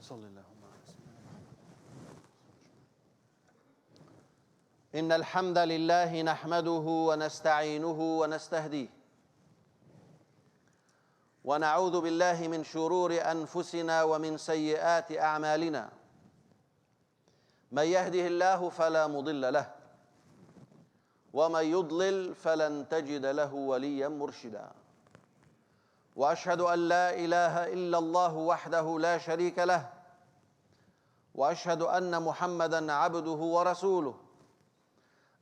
صلى اللهم على سيدنا محمد. إن الحمد لله نحمده ونستعينه ونستهديه ونعوذ بالله من شرور أنفسنا ومن سيئات أعمالنا. من يهده الله فلا مضل له ومن يضلل فلن تجد له وليا مرشدا. وأشهد أن لا إله إلا الله وحده لا شريك له وأشهد أن محمدًا عبده ورسوله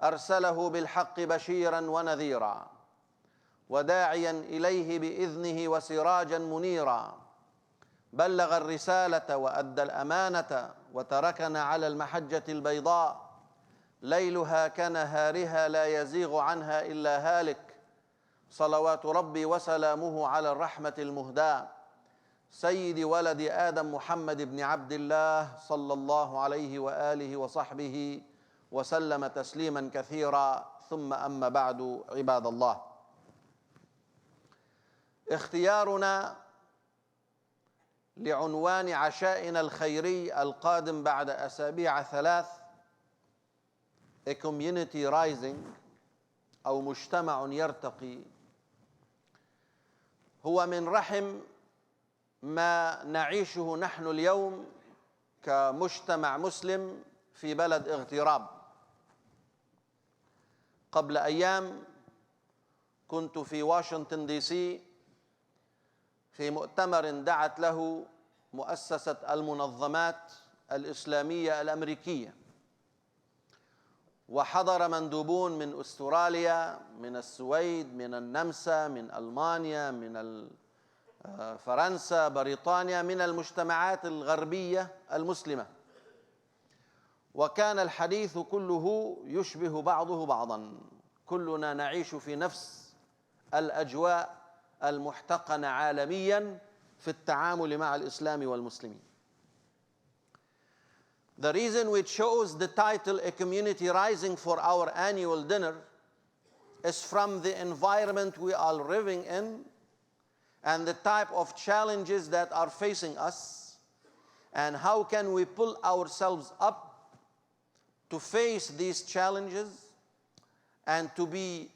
أرسله بالحق بشيرًا ونذيرًا وداعيًا إليه بإذنه وسراجًا منيرًا. بلغ الرسالة وأدى الأمانة وتركنا على المحجة البيضاء ليلها كنهارها لا يزيغ عنها إلا هالك. صلوات ربي وسلامه على الرحمة المهداة سيد ولد آدم محمد بن عبد الله صلى الله عليه وآله وصحبه وسلم تسليما كثيرا. ثم أما بعد، عباد الله، اختيارنا لعنوان عشائنا الخيري القادم بعد أسابيع 3 A Community Rising أو مجتمع يرتقي هو من رحم ما نعيشه نحن اليوم كمجتمع مسلم في بلد اغتراب. قبل أيام كنت في واشنطن دي سي في مؤتمر دعت له مؤسسة المنظمات الإسلامية الأمريكية، وحضر مندوبون من أستراليا، من السويد، من النمسا، من ألمانيا، من فرنسا، بريطانيا، من المجتمعات الغربية المسلمة، وكان الحديث كله يشبه بعضه بعضا. كلنا نعيش في نفس الأجواء المحتقنة عالميا في التعامل مع الإسلام والمسلمين. The reason we chose the title A Community Rising for our annual dinner is from the environment we are living in and the type of challenges that are facing us, and how can we pull ourselves up to face these challenges and to be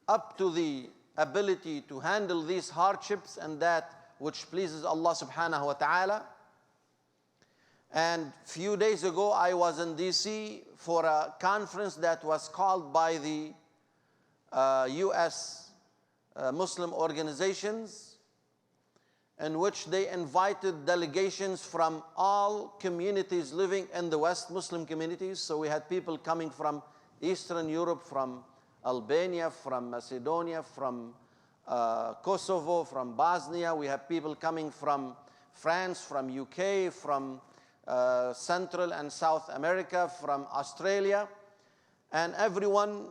up to the ability to handle these hardships and that which pleases Allah subhanahu wa ta'ala. And few days ago I was in DC for a conference that was called by the US Muslim organizations, in which they invited delegations from all communities living in the West, Muslim communities. So we had people coming from Eastern Europe, from Albania, from Macedonia, from Kosovo, from Bosnia. We have people coming from France, from UK, from Central and South America, from Australia, and everyone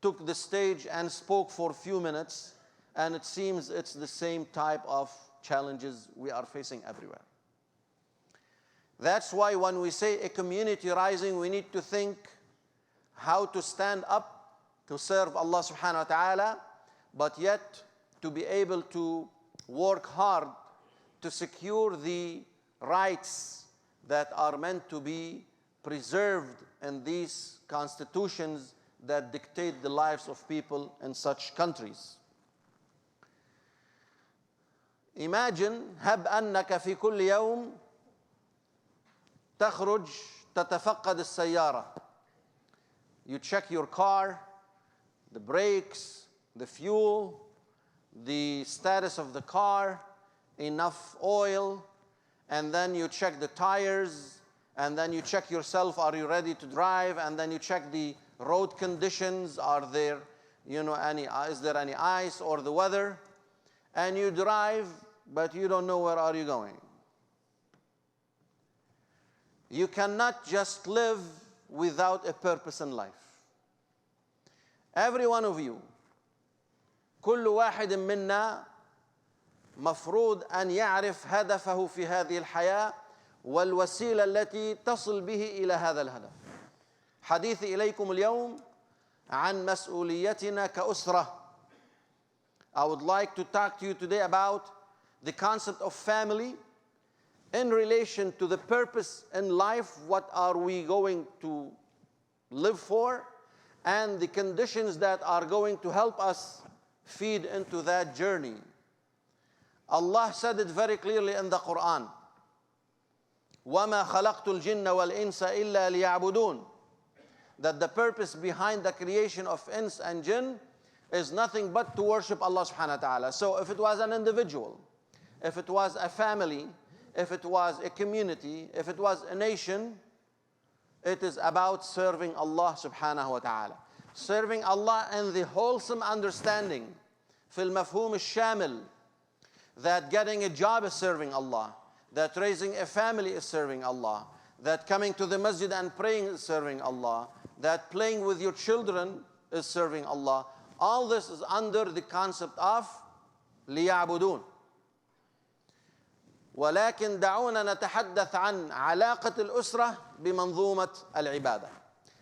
took the stage and spoke for a few minutes, and it seems it's the same type of challenges we are facing everywhere. That's why when we say a community rising, we need to think how to stand up to serve Allah subhanahu wa ta'ala, but yet to be able to work hard to secure the rights that are meant to be preserved in these constitutions that dictate the lives of people in such countries. Imagine هب أنك في كل يوم تخرج تتفقد السيارة. You check your car, the brakes, the fuel, the status of the car, enough oil, and then you check the tires, and then you check yourself, are you ready to drive? And then you check the road conditions, are there, is there any ice or the weather? And you drive, but you don't know where are you going. You cannot just live without a purpose in life. Every one of you, كل واحد منا مفروض أن يعرف هدفه في هذه الحياة والوسيلة التي تصل به إلى هذا الهدف. حديثي إليكم اليوم عن مسؤوليتنا كأسرة. I would like to talk to you today about the concept of family in relation to the purpose in life, what are we going to live for, and the conditions that are going to help us feed into that journey. Allah said it very clearly in the Quran. وَمَا خَلَقْتُ الْجِنَّ وَالْإِنسَ إِلَّا لِيَعْبُدُونَ. That the purpose behind the creation of ins and jinn is nothing but to worship Allah subhanahu wa ta'ala. So if it was an individual, if it was a family, if it was a community, if it was a nation, it is about serving Allah subhanahu wa ta'ala. Serving Allah in the wholesome understanding, في المفهوم الشامل, that getting a job is serving Allah, that raising a family is serving Allah, that coming to the masjid and praying is serving Allah, that playing with your children is serving Allah. All this is under the concept of لِيَعْبُدُونَ. ولكن دعونا نتحدث عن علاقة الأسرة بمنظومة العبادة.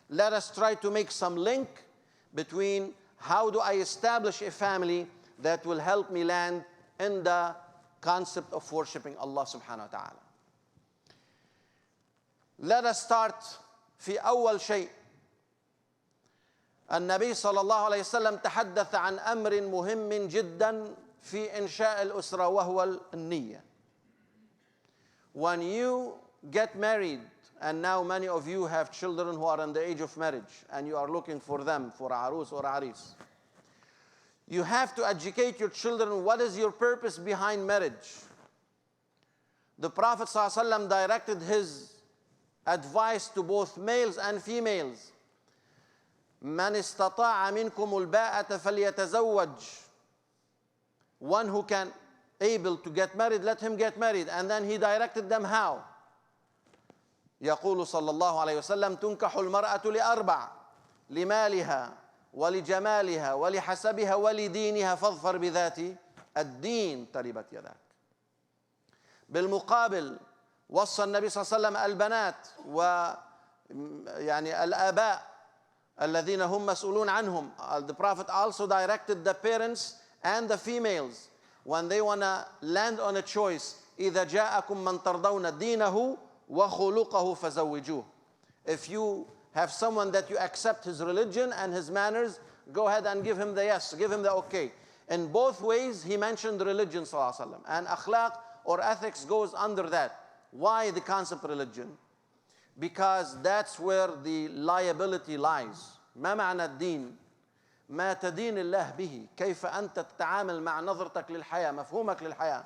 Let us try to make some link between how do I establish a family that will help me land in the concept of worshiping Allah subhanahu wa ta'ala. Let us start في أول شيء. النبي صلى الله عليه وسلم تحدث عن أمر مهم جدا في إنشاء الأسرة وهو النية. When you get married, and now many of you have children who are in the age of marriage, and you are looking for them, for arus or aris, you have to educate your children what is your purpose behind marriage. The Prophet ﷺ directed his advice to both males and females. من استطاع منكم الباءة فليتزوج. One who can able to get married, let him get married. And then he directed them how. يقول صلى الله عليه وسلم تنكح المرأة لأربع لمالها ولجمالها ولحسبها ولدينها فاظفر بذات الدين تربت يداك. بالمقابل وصى النبي صلى الله عليه وسلم البنات ويعني الآباء الذين هم مسؤولون عنهم. The Prophet also directed the parents and the females when they want to land on a choice. إذا جاءكم من ترضون دينه وخلقه فزوجوه. If you have someone that you accept his religion and his manners, go ahead and give him the yes, give him the okay. In both ways, he mentioned religion, sallallahu alaihi wasallam, and akhlaq or ethics goes under that. Why the concept religion? Because that's where the liability lies. ما معنى الدين؟ ما تدين الله به، كيف أنت تتعامل مع نظرتك للحياة، مفهومك للحياة.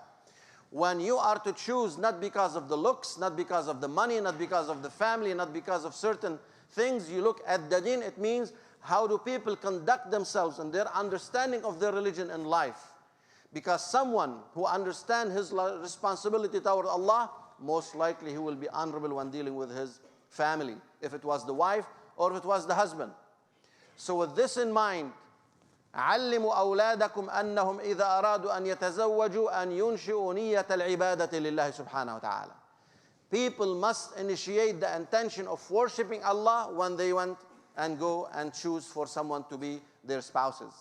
When you are to choose not because of the looks, not because of the money, not because of the family, not because of certain things, you look at the deen, it means how do people conduct themselves and their understanding of their religion in life. Because someone who understands his responsibility toward Allah, most likely he will be honorable when dealing with his family, if it was the wife or if it was the husband. So with this in mind, علموا أولادكم أنهم إذا أرادوا أن يتزوجوا أن ينشئوا نية العبادة لله سبحانه وتعالى. People must initiate the intention of worshiping Allah when they want and go and choose for someone to be their spouses.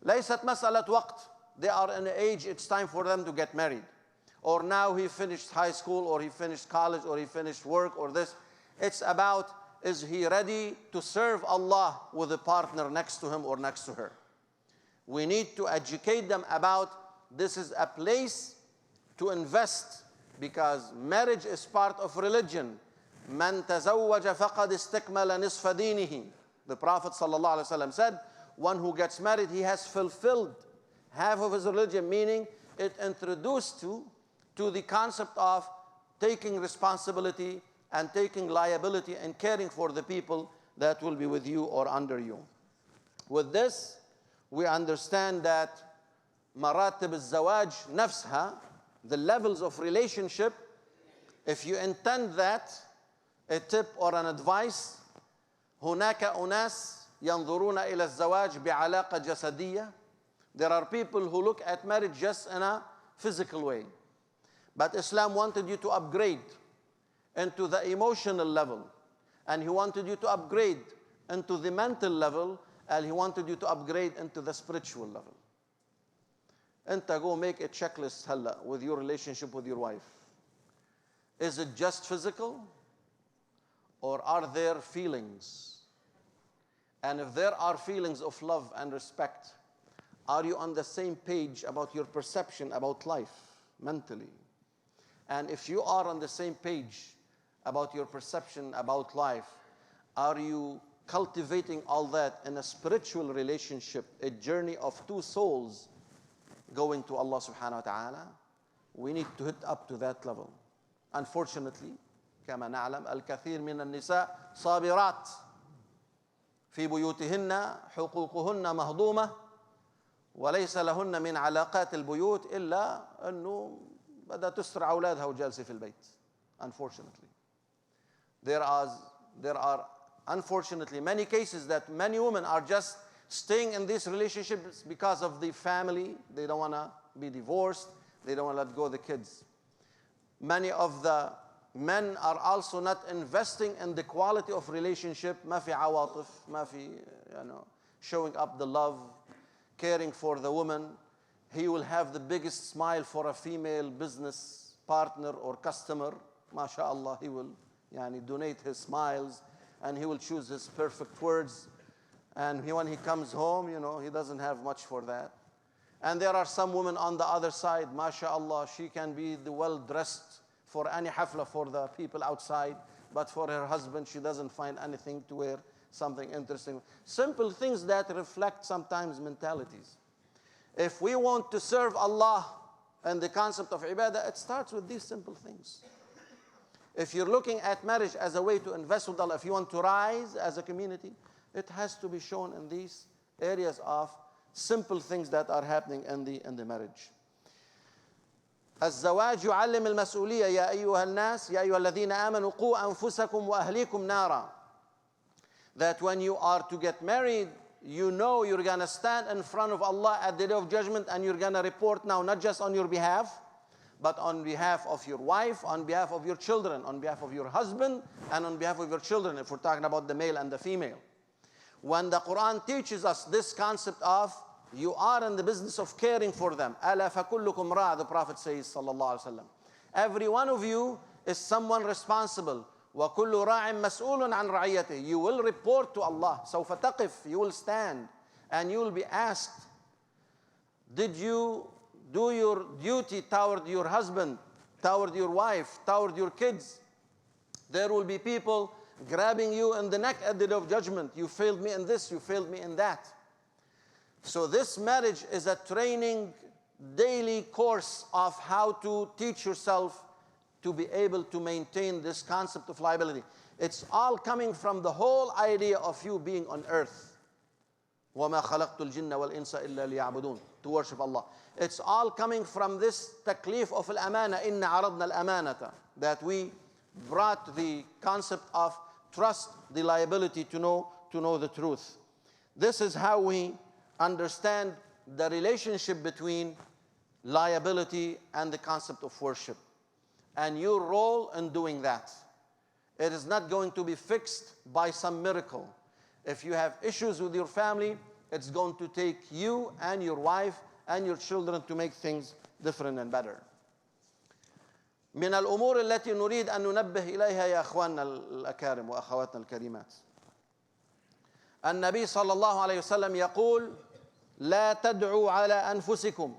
ليست مسألة وقت. They are in an age, it's time for them to get married. Or now he finished high school, or he finished college, or he finished work, or this. It's about, is he ready to serve Allah with a partner next to him or next to her? We need to educate them about this is a place to invest, because marriage is part of religion. من تزوج فقد استكمل نصف دينه. The Prophet ﷺ said, one who gets married, he has fulfilled half of his religion, meaning it introduced to the concept of taking responsibility and taking liability and caring for the people that will be with you or under you. With this, we understand that maratib al-zawaj nafsha, the levels of relationship, if you intend that, a tip or an advice, هناك أناس ينظرون إلى الزواج بعلاقة جسدية. There are people who look at marriage just in a physical way. But Islam wanted you to upgrade into the emotional level, and he wanted you to upgrade into the mental level, and he wanted you to upgrade into the spiritual level. أنت go make a checklist هلا with your relationship with your wife. Is it just physical? Or are there feelings? And if there are feelings of love and respect, are you on the same page about your perception about life mentally? And if you are on the same page about your perception about life, are you cultivating all that in a spiritual relationship, a journey of two souls going to Allah subhanahu wa ta'ala? We need to hit up to that level. Unfortunately, كما نعلم الكثير من النساء صابرات في بيوتهن حقوقهن مهضومة وليس لهن من علاقات البيوت إلا أنه بدها تسرع أولادها وجالسة في البيت. Unfortunately, there are unfortunately many cases that many women are just staying in these relationships because of the family. They don't want to be divorced. They don't want to let go of the kids. Many of the men are also not investing in the quality of relationship. ما في عواطف, ما في, showing up the love, caring for the woman. He will have the biggest smile for a female business partner or customer. MashaAllah, he will donate his smiles and he will choose his perfect words. And when he comes home, he doesn't have much for that. And there are some women on the other side, MashaAllah, she can be the well-dressed for any hafla for the people outside, but for her husband, she doesn't find anything to wear, something interesting. Simple things that reflect sometimes mentalities. If we want to serve Allah and the concept of ibadah, it starts with these simple things. If you're looking at marriage as a way to invest with Allah, if you want to rise as a community, it has to be shown in these areas of simple things that are happening in the marriage. الزواج يعلم المسؤولية يا أيها الناس يا أيها الذين آمنوا قوا أنفسكم وأهليكم نارا. That when you are to get married, you know you're going to stand in front of Allah at the day of judgment and you're going to report now not just on your behalf, but on behalf of your wife, on behalf of your children, on behalf of your husband, and on behalf of your children, if we're talking about the male and the female. When the Quran teaches us this concept of you are in the business of caring for them. أَلَا فَكُلُّكُمْ رَاعٍ, the Prophet says, sallallahu alaihi wasallam. Every one of you is someone responsible. وَكُلُّ رَاعٍ مَسْئُولٌ عَنْ رَعِيَّتِهِ. You will report to Allah. سوف تقف, you will stand, and you will be asked, did you do your duty toward your husband, toward your wife, toward your kids? There will be people grabbing you in the neck at the day of judgment. You failed me in this, you failed me in that. So this marriage is a training daily course of how to teach yourself to be able to maintain this concept of liability. It's all coming from the whole idea of you being on earth. وَمَا خَلَقْتُ الْجِنَّ وَالْإِنسَ إِلَّا لِيَعْبُدُونَ, to worship Allah. It's all coming from this taklif of al-amana, إِنَّ عَرَضْنَا الْأَمَانَةَ, that we brought the concept of trust, the liability to know the truth. This is how we understand the relationship between liability and the concept of worship, and your role in doing that. It is not going to be fixed by some miracle. If you have issues with your family, it's going to take you and your wife and your children to make things different and better. من الأمور التي نريد أن ننبه إليها يا أخواننا الأكارم وأخواتنا الكريمات. النبي صلى الله عليه وسلم يقول: لا تدعوا على أنفسكم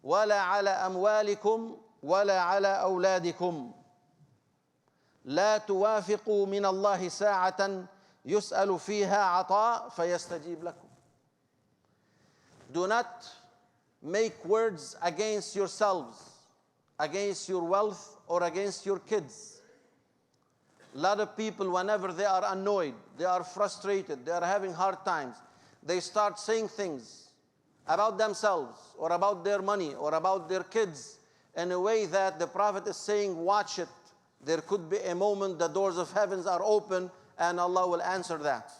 ولا على أموالكم ولا على أولادكم. لا توافقوا من الله ساعة يسأل فيها عطاء فيستجيب لكم. Do not make words against yourselves, against your wealth, or against your kids. A lot of people, whenever they are annoyed, they are frustrated, they are having hard times, they start saying things about themselves or about their money or about their kids in a way that the Prophet is saying, watch it. There could be a moment the doors of heavens are open and Allah will answer that.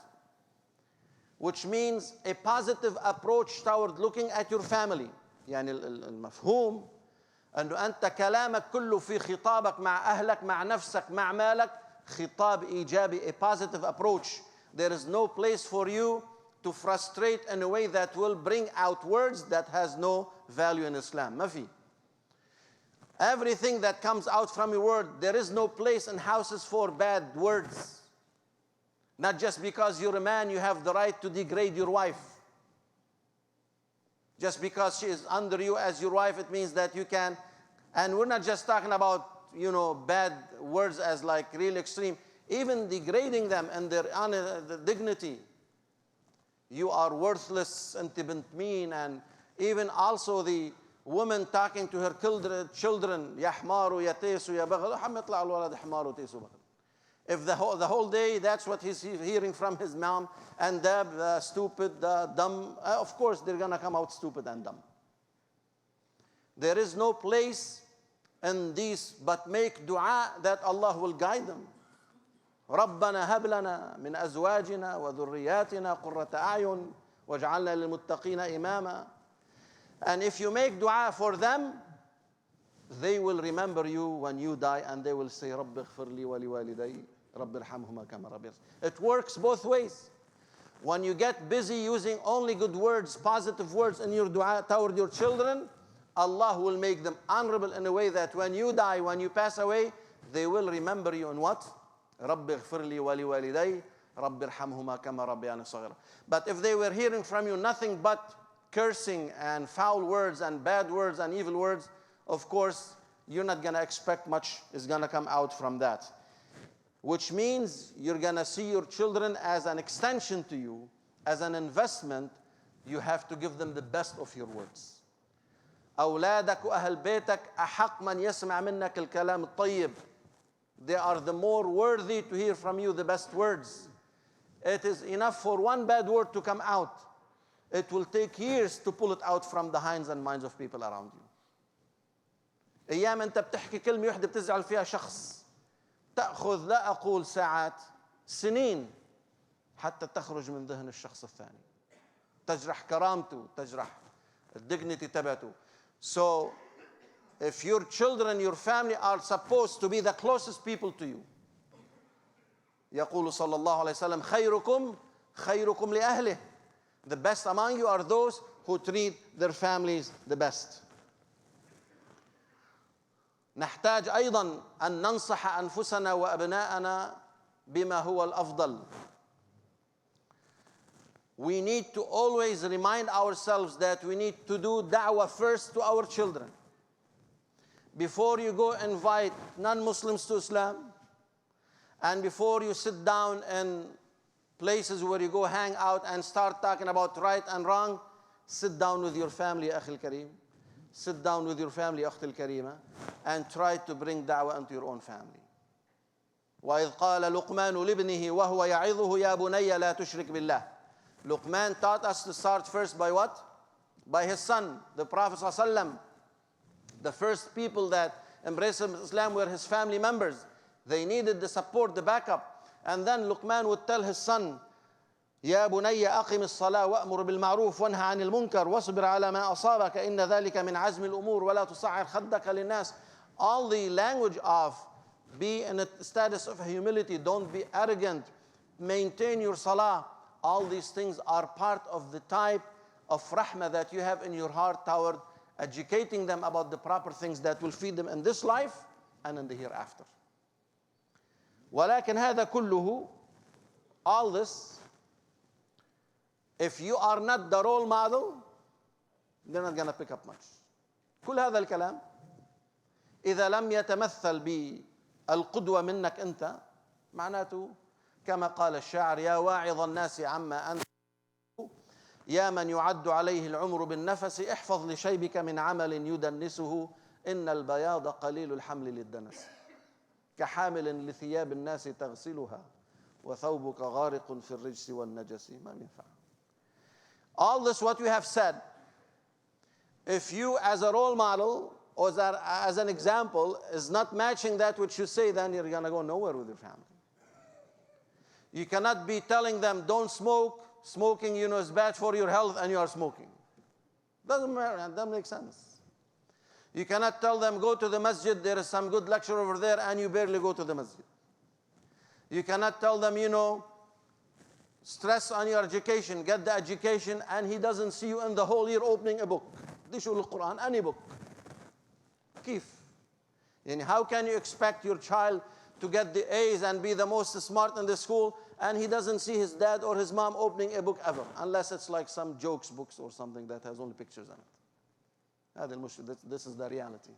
Which means a positive approach toward looking at your family. يعني المفهوم أنه أنت كلامك كله في خطابك مع أهلك مع نفسك مع مالك خطاب إيجابي, a positive approach. There is no place for you to frustrate in a way that will bring out words that has no value in Islam. ما في. Everything that comes out from your word, there is no place in houses for bad words. Not just because you're a man, you have the right to degrade your wife. Just because she is under you as your wife, it means that you can. And we're not just talking about, bad words as like real extreme. Even degrading them and their honor, the dignity. You are worthless, and mean, and even also the woman talking to her children, يا حمار ويا تيس ويا بغل، حم يطلع الولد حمار وتيس وبغل. If the whole day that's what he's hearing from his mom, and the stupid, the dumb, of course they're gonna come out stupid and dumb. There is no place in these, but make dua that Allah will guide them. ربنا هب لنا من أزواجنا وذرياتنا قرة أعين واجعلنا للمتقين إماما. And if you make dua for them, they will remember you when you die, and they will say رب اغفر لي ولوالدي رب ارحمهما كما ربياني. It works both ways. When you get busy using only good words, positive words in your dua toward your children, Allah will make them honorable in a way that when you die, when you pass away, they will remember you in what? رب اغفر لي ولوالدي رب ارحمهما كما ربياني صغيرا. But if they were hearing from you nothing but cursing and foul words and bad words and evil words, of course, you're not going to expect much is going to come out from that. Which means you're going to see your children as an extension to you, as an investment. You have to give them the best of your words. أولادك وأهل بيتك أحق من يسمع منك الكلام الطيب. They are the more worthy to hear from you the best words. It is enough for one bad word to come out. It will take years to pull it out from the minds and minds of people around you. أيام أنت بتحكي كلمة واحدة بتزعل فيها شخص، تأخذ لا أقول ساعات، سنين حتى تخرج من ذهن الشخص الثاني. تجرح كرامته، تجرح الdignity تبعته. So, if your children, your family are supposed to be the closest people to you. يقول صلى الله عليه وسلم خيركم خيركم لأهله. The best among you are those who treat their families the best. نحتاج أيضا أن ننصح أنفسنا وأبناءنا بما هو الأفضل. We need to always remind ourselves that we need to do da'wah first to our children. Before you go invite non-Muslims to Islam, and before you sit down in places where you go hang out and start talking about right and wrong, sit down with your family, أخي الكريم. Sit down with your family, أختي الكريمة, and try to bring da'wah into your own family. وإذ قال لقمان لابنه وهو يعظه يا بني لا تشرك بالله. Luqman taught us to start first by what? By his son, the Prophet ﷺ. The first people that embraced Islam were his family members. They needed the support, the backup. And then Luqman would tell his son, يا بني أقم الصلاة وأمر بالمعروف وانهى عن المنكر واصبر على ما أصابك إن ذلك من عزم الأمور ولا تصعر خدك للناس. All the language of be in a status of humility, don't be arrogant, maintain your salah. All these things are part of the type of rahmah that you have in your heart toward educating them about the proper things that will feed them in this life and in the hereafter. ولكن هذا كله, all this, if you are not the role model, they're not going to pick up much. كل هذا الكلام إذا لم يتمثل بالقدوة منك أنت، معناته كما قال الشاعر يا واعظ الناس عما أنت يا من يعد عليه العمر بالنفس احفظ لشيبك من عمل يدنسه إن البياض قليل الحمل للدنس كحامل لثياب الناس تغسلها وثوبك غارق في الرجس والنجس ما ينفع. All this what we have said, if you as a role model or as an example is not matching that which you say, then you're going to go nowhere with your family. You cannot be telling them don't smoke. Smoking, is bad for your health, and you are smoking. Doesn't matter, it doesn't make sense. You cannot tell them go to the masjid, there is some good lecture over there, and you barely go to the masjid. You cannot tell them, stress on your education, get the education, and he doesn't see you in the whole year opening a book. Dishul Quran, any book. Kif. And how can you expect your child to get the A's and be the most smart in the school, and he doesn't see his dad or his mom opening a book ever, unless it's like some jokes books or something that has only pictures in it. This is the reality.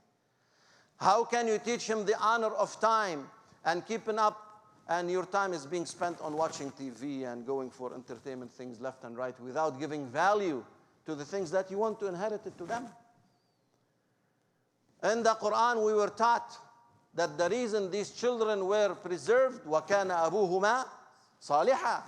How can you teach him the honor of time and keeping up, and your time is being spent on watching TV and going for entertainment things left and right without giving value to the things that you want to inherit it to them? In the Quran, we were taught that the reason these children were preserved, وَكَانَ أَبُوهُمَا صَالِحًا,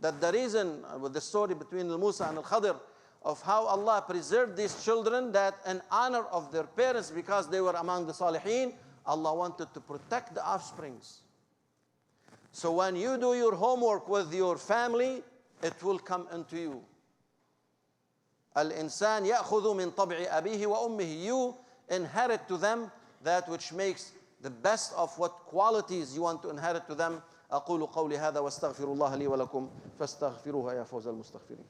that the reason, with the story between Musa and Al-Khadir, of how Allah preserved these children, that in honor of their parents, because they were among the Salihin, Allah wanted to protect the offsprings. So when you do your homework with your family, it will come into you. الإنسان يأخذ من طبع أبيه وأمه. You inherit to them that which makes the best of what qualities you want to inherit to them. أقول قولي هذا واستغفر الله لي ولكم فاستغفروه يا فوز المستغفرين.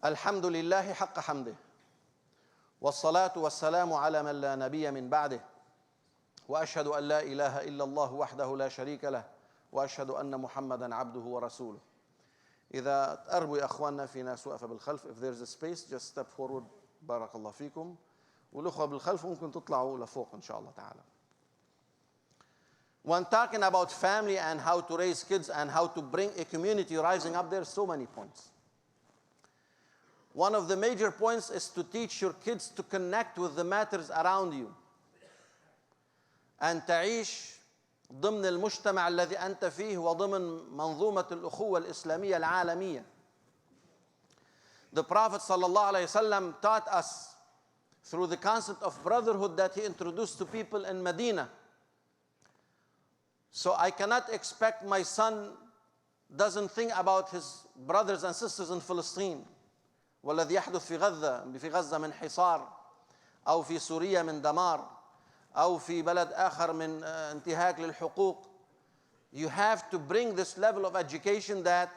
الحمد لله حق حمده والصلاة والسلام على من لا نبي من بعده وأشهد أن لا إله إلا الله وحده لا شريك له وأشهد أن محمدا عبده ورسوله. إذا تقربوا يا أخواننا في ناس واقفة بالخلف, if there's a space just step forward بارك الله فيكم, والأخوة بالخلف ممكن تطلعوا لفوق إن شاء الله تعالى. When talking about family and how to raise kids and how to bring a community rising up, there are so many points. One of the major points is to teach your kids to connect with the matters around you. أن تعيش ضمن المجتمع الذي أنت فيه وضمن منظومة الأخوة الإسلامية العالمية. The Prophet ﷺ taught us through the concept of brotherhood that he introduced to people in Medina. So I cannot expect my son doesn't think about his brothers and sisters in Palestine. والذي يحدث في غزة من حصار أو في سوريا من دمار أو في بلد آخر من انتهاك للحقوق. You have to bring this level of education that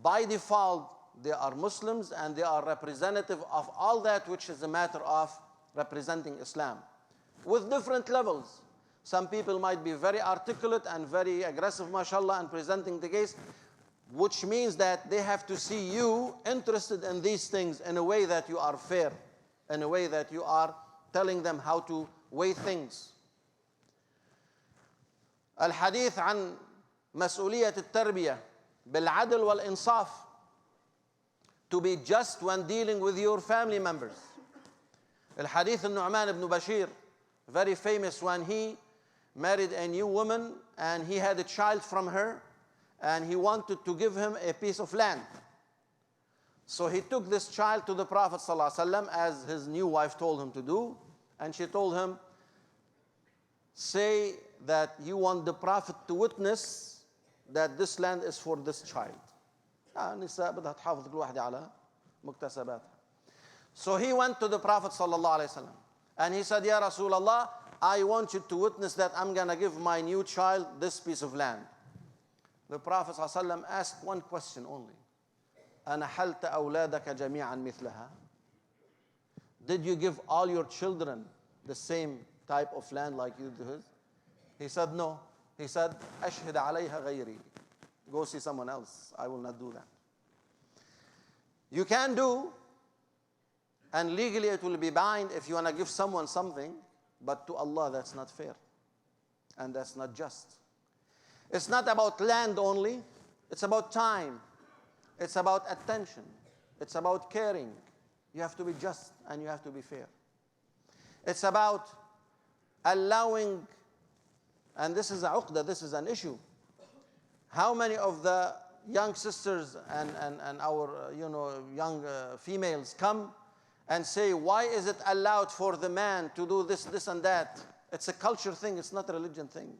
by default they are Muslims and they are representative of all that which is a matter of representing Islam with different levels. Some people might be very articulate and very aggressive, mashallah, in presenting the case, which means that they have to see you interested in these things in a way that you are fair, in a way that you are telling them how to weigh things. الحديث عن مسؤولية التربية بالعدل والإنصاف, to be just when dealing with your family members. الحديث النعمان ibn Bashir, very famous, when he married a new woman and he had a child from her, and he wanted to give him a piece of land. So he took this child to the Prophet ﷺ as his new wife told him to do, and she told him, say that you want the Prophet to witness that this land is for this child. النساء بدها تحافظ كل واحدة على مكتسباتها. So he went to the Prophet ﷺ and he said, Ya Rasulullah, I want you to witness that I'm going to give my new child this piece of land. The Prophet ﷺ asked one question only. أَنَحَلْتَ أَوْلَادَكَ جَمِيعًا مِثْلَهَا? Did you give all your children the same type of land like you did? He said, no. He said, أَشْهِدَ عَلَيْهَا غَيْرِي. Go see someone else. I will not do that. You can do, and legally it will be bind if you want to give someone something, but to Allah that's not fair. And that's not just. It's not about land only. It's about time. It's about attention. It's about caring. You have to be just and you have to be fair. It's about allowing, and this is a uqda, this is an issue. How many of the young sisters and our young females come and say, why is it allowed for the man to do this and that? It's a culture thing, it's not a religion thing.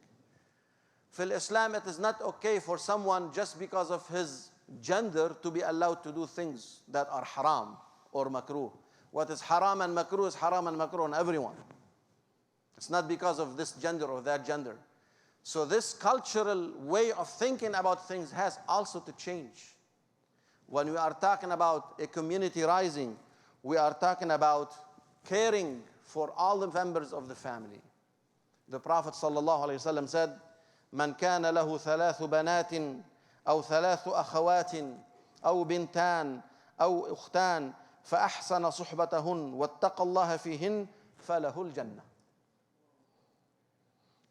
For Islam, it is not okay for someone just because of his gender to be allowed to do things that are haram or makruh. What is haram and makruh is haram and makruh on everyone. It's not because of this gender or that gender. So this cultural way of thinking about things has also to change. When we are talking about a community rising, we are talking about caring for all the members of the family. The Prophet ﷺ said, من كان له ثلاث بنات أو ثلاث أخوات أو بنتان أو أختان فأحسن صحبتهن واتقى الله فيهن فله الجنة.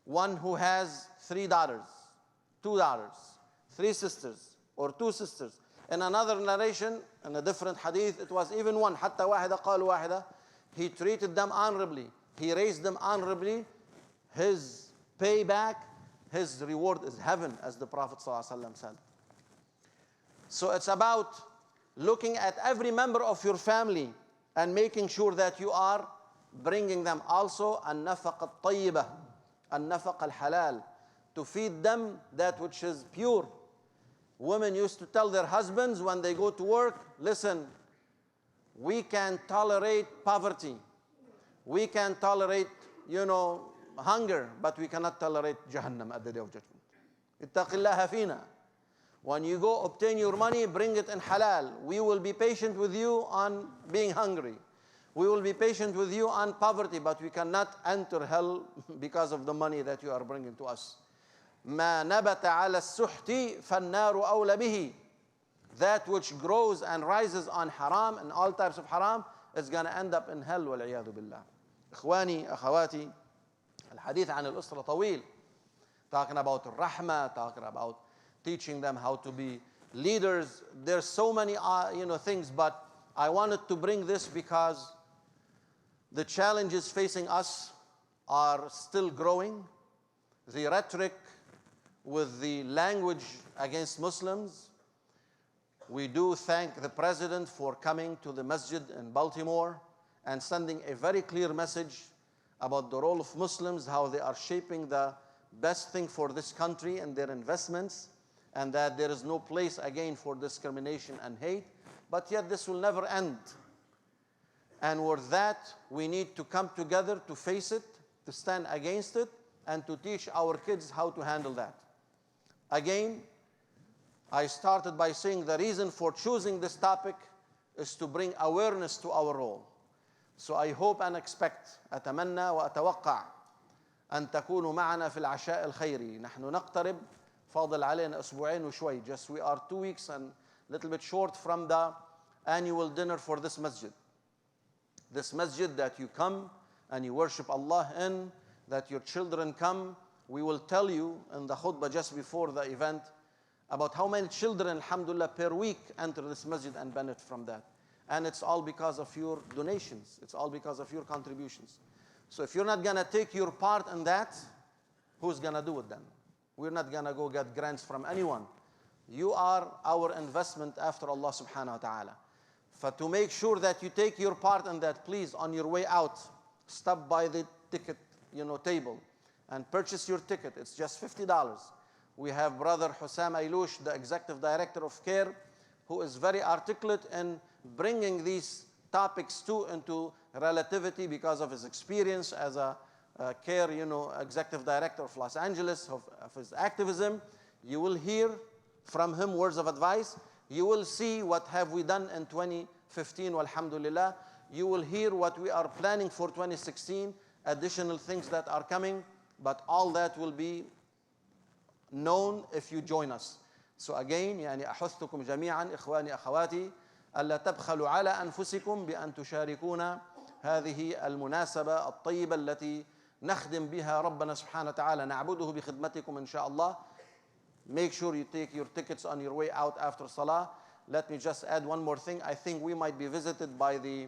One who has 3 daughters, 2 daughters, 3 sisters, or 2 sisters. In another narration, in a different hadith, it was even 1. حتى واحدة قالوا واحدة. He treated them honorably. He raised them honorably. His payback, his reward is heaven, as the Prophet ﷺ said. So it's about looking at every member of your family and making sure that you are bringing them also النفقة الطيبة, النفقة الحلال, to feed them that which is pure. Women used to tell their husbands when they go to work, listen, we can tolerate poverty. We can tolerate, hunger, but we cannot tolerate Jahannam at the day of judgment. اتق الله فينا. When you go obtain your money, bring it in halal. We will be patient with you on being hungry. We will be patient with you on poverty, but we cannot enter hell because of the money that you are bringing to us. ما نبت على السحت فالنار أولى به. That which grows and rises on haram and all types of haram is going to end up in hell والعياذ بالله. إخواني أخواتي, الحديث عن الأسرة طويل. Talking about الرحمة, talking about teaching them how to be leaders. There's so many things, but I wanted to bring this because the challenges facing us are still growing. The rhetoric with the language against Muslims. We do thank the President for coming to the masjid in Baltimore and sending a very clear message about the role of Muslims, how they are shaping the best thing for this country and their investments, and that there is no place again for discrimination and hate. But yet this will never end. And with that, we need to come together to face it, to stand against it, and to teach our kids how to handle that. Again, I started by saying the reason for choosing this topic is to bring awareness to our role. So I hope and expect, أتمنى وأتوقع أن تكونوا معنا في العشاء الخيري. نحن نقترب، فاضل علينا أسبوعين وشوي. Just we are 2 weeks and a little bit short from the annual dinner for this masjid. This masjid that you come and you worship Allah in, that your children come. We will tell you in the khutbah just before the event about how many children, alhamdulillah, per week enter this masjid and benefit from that. And it's all because of your donations. It's all because of your contributions. So if you're not going to take your part in that, who's going to do it then? We're not going to go get grants from anyone. You are our investment after Allah subhanahu wa ta'ala. For to make sure that you take your part in that, please, on your way out, stop by the ticket table and purchase your ticket. It's just $50. We have Brother Hussam Ayloush, the Executive Director of CARE, who is very articulate in bringing these topics into relativity because of his experience as a CARE Executive Director of Los Angeles, of his activism. You will hear from him words of advice. You will see what have we done in 2015, alhamdulillah. You will hear what we are planning for 2016, additional things that are coming, but all that will be known if you join us. So again, أحثكم جميعا إخواني أخواتي ألا تبخلوا على أنفسكم بأن تشاركونا هذه المناسبة الطيبة التي نخدم بها ربنا سبحانه وتعالى نعبده بخدمتكم إن شاء الله. Make sure you take your tickets on your way out after Salah. Let me just add one more thing. I think we might be visited by the